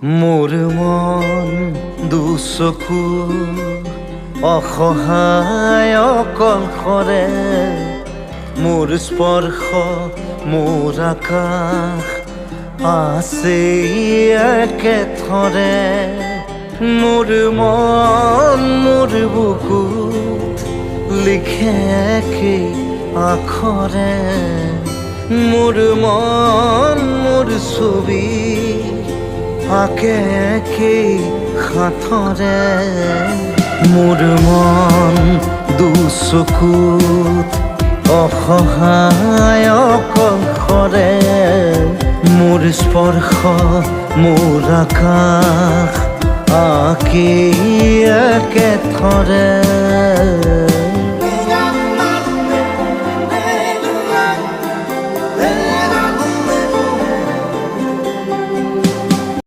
মোৰ মন দুচকু অসহায় অকলশৰে মোৰ স্পৰ্শ মোৰ আকাশ আছে একেথৰে মোৰ মন মোৰ বুকুত লিখে একেই আখৰে মোৰ মন মোৰ ছবি আঁকে একেই সাঁথৰে মোৰ মন দুচকুত অসহায় অকলশৰে মোৰ স্পৰ্শ মোৰ আকাশ আঁকি একেথৰে